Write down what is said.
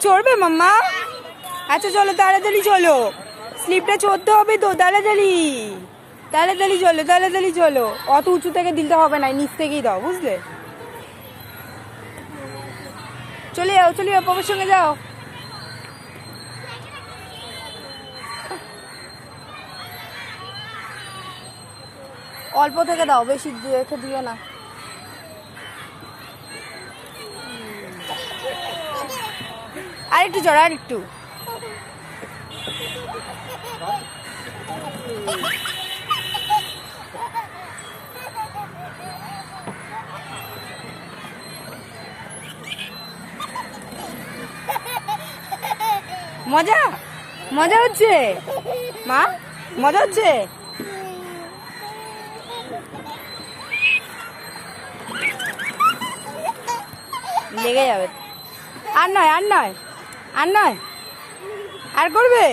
চড়বে মাম্মা? আচ্ছা চলো তাড়াতাড়ি চলো, স্লিপটা চড়তে হবে তো, তাড়াতাড়ি তাড়াতাড়ি চলো, তাড়াতাড়ি চলো। অত উঁচু থেকে দিতে হবে না, নিচ থেকেই দাও, বুঝলে? চলে যাও, চলে যাও, বাবার সঙ্গে যাও। অল্প থেকে দাও, বেশি রেখে দিও না। আরেকটু চড়ো, আরেকটু। মজা মজা হচ্ছে মা, মজা হচ্ছে। লেগে যাবে। আর নয়, আর নয়, আর নয়, আর করবে।